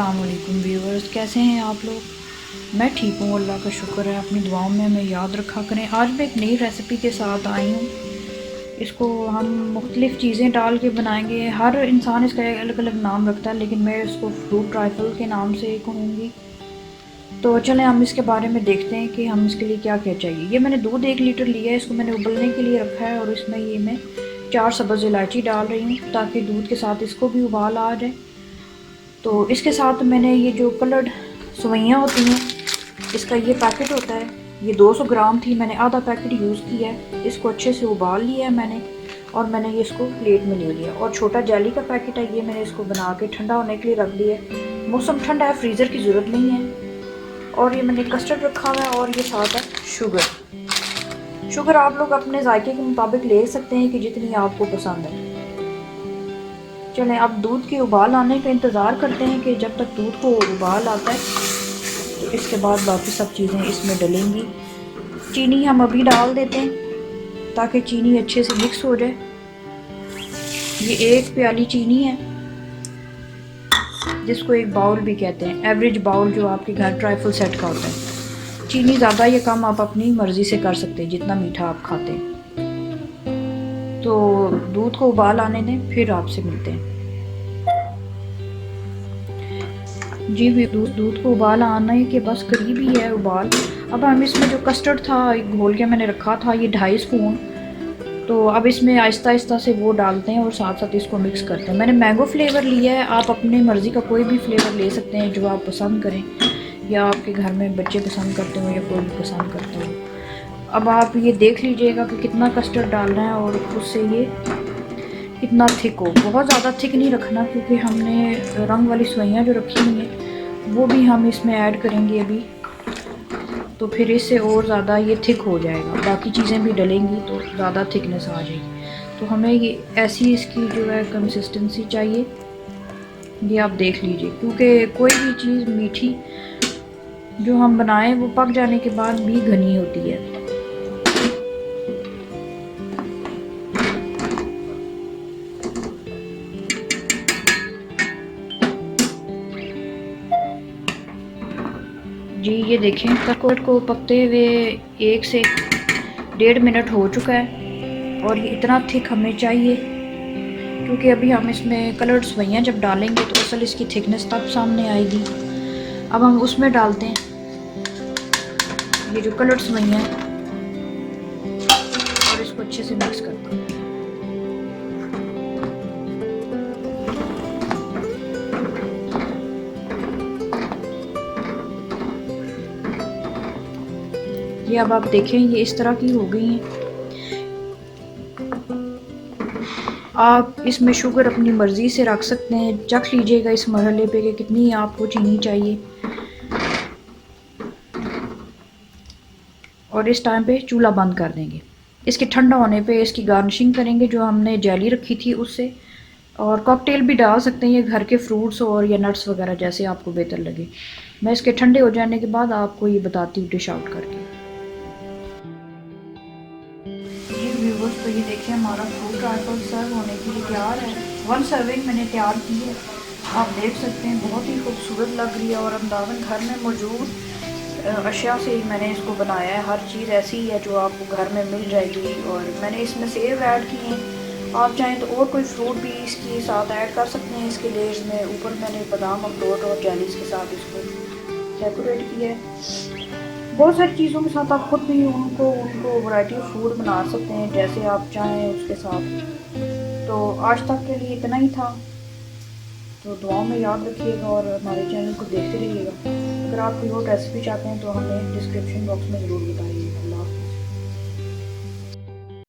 अस्सलाम वालेकुम व्यूअर्स, कैसे हैं आप लोग। मैं ठीक हूँ, अल्लाह का शुक्र है। अपनी दुआओं में हमें याद रखा करें। आज मैं एक नई रेसिपी के साथ आई हूँ। इसको हम मुख्तलिफ़ चीज़ें डाल के बनाएंगे। हर इंसान इसका अलग अलग नाम रखता है, लेकिन मैं इसको फ्रूट ट्राइफल के नाम से कहूँगी। तो चलें हम इसके बारे में देखते हैं कि हम इसके लिए क्या क्या चाहिए। ये मैंने दूध 1 लीटर लिया है, इसको मैंने उबलने के लिए रखा है और इसमें ये मैं 4 सब्ज़ इलायची डाल रही हूँ ताकि दूध के साथ इसको भी उबाल आ जाए। तो इसके साथ मैंने ये जो कलर्ड सवैयाँ होती हैं, इसका ये पैकेट होता है, ये 200 ग्राम थी, मैंने आधा पैकेट यूज़ किया है। इसको अच्छे से उबाल लिया है मैंने, और मैंने ये इसको प्लेट में ले लिया। और छोटा जेली का पैकेट है, ये मैंने इसको बना के ठंडा होने के लिए रख दिया है। मौसम ठंडा है, फ्रीज़र की ज़रूरत नहीं है। और ये मैंने कस्टर्ड रखा हुआ है, और ये साथ है शुगर आप लोग अपने जायके के मुताबिक ले सकते हैं कि जितनी आपको पसंद है। चलें अब दूध के उबाल आने का इंतज़ार करते हैं कि जब तक दूध को उबाल आता है, तो इसके बाद बाकी सब चीज़ें इसमें डलेंगी। चीनी हम अभी डाल देते हैं ताकि चीनी अच्छे से मिक्स हो जाए। ये 1 प्याली चीनी है, जिसको एक बाउल भी कहते हैं, एवरेज बाउल जो आपके घर ट्राइफल सेट का होता है। चीनी ज़्यादा या कम आप अपनी मर्ज़ी से कर सकते हैं, जितना मीठा आप खाते हैं। तो दूध को उबाल आने दें, फिर आपसे मिलते हैं। जी भी दूध को उबाल आने के बस करीब ही है उबाल। अब हम इसमें जो कस्टर्ड था घोल के मैंने रखा था, ये 2.5 स्पून, तो अब इसमें आहिस्ता आहिस्ता से वो डालते हैं और साथ साथ इसको मिक्स करते हैं। मैंने मैंगो फ्लेवर लिया है, आप अपने मर्ज़ी का कोई भी फ्लेवर ले सकते हैं जो आप पसंद करें, या आपके घर में बच्चे पसंद करते हो या कोई भी पसंद करता हो। अब आप ये देख लीजिएगा कि कितना कस्टर्ड डालना है और उससे ये कितना थिक हो। बहुत ज़्यादा थिक नहीं रखना, क्योंकि हमने रंग वाली सवैयाँ जो रखी हुई हैं वो भी हम इसमें ऐड करेंगे अभी, तो फिर इससे और ज़्यादा ये थिक हो जाएगा। बाकी चीज़ें भी डलेंगी तो ज़्यादा थिकनेस आ जाएगी। तो हमें ये ऐसी इसकी जो है कंसिस्टेंसी चाहिए, ये आप देख लीजिए, क्योंकि कोई भी चीज़ मीठी जो हम बनाएं वो पक जाने के बाद भी घनी होती है। जी ये देखें, कटकोट को पकते हुए 1 से 1.5 मिनट हो चुका है, और ये इतना थिक हमें चाहिए, क्योंकि अभी हम इसमें कलर्ड सवैयाँ जब डालेंगे तो असल इसकी थिकनेस तब सामने आएगी। अब हम उसमें डालते हैं ये जो कलर्ड सवैयाँ हैं, और इसको अच्छे से मिक्स करते हैं। ये अब आप देखें, ये इस तरह की हो गई हैं। आप इसमें शुगर अपनी मर्ज़ी से रख सकते हैं, चख लीजिएगा इस मरहले पे कि कितनी आपको चीनी चाहिए। और इस टाइम पे चूल्हा बंद कर देंगे। इसके ठंडा होने पे इसकी गार्निशिंग करेंगे जो हमने जेली रखी थी उससे, और कॉकटेल भी डाल सकते हैं, ये घर के फ्रूट्स और या नट्स वगैरह जैसे आपको बेहतर लगे। मैं इसके ठंडे हो जाने के बाद आपको ये बताती हूँ डिश आउट करके। जी व्यूअर्स, तो ये देखिए हमारा फ्रूट ट्राइफल सर्व होने के लिए तैयार है। 1 सर्विंग मैंने तैयार की है, आप देख सकते हैं, बहुत ही खूबसूरत लग रही है। और अंदाज़न घर में मौजूद अशिया से ही मैंने इसको बनाया है। हर चीज़ ऐसी ही है जो आपको घर में मिल जाएगी। और मैंने इसमें सेब ऐड किए हैं, आप चाहें तो और कोई फ्रूट भी इसके साथ ऐड कर सकते हैं। इसके लेयर्स में ऊपर मैंने बादाम अखरोट और जेलीज़ के साथ इसको डेकोरेट किया है। बहुत सारी चीज़ों के साथ आप खुद भी उनको वैरायटी ऑफ फूड बना सकते हैं जैसे आप चाहें उसके साथ। तो आज तक के लिए इतना ही था, तो दुआओं में याद रखिएगा और हमारे चैनल को देखते रहिएगा। अगर आप कोई और रेसिपी चाहते हैं तो हमें डिस्क्रिप्शन बॉक्स में ज़रूर बताइए।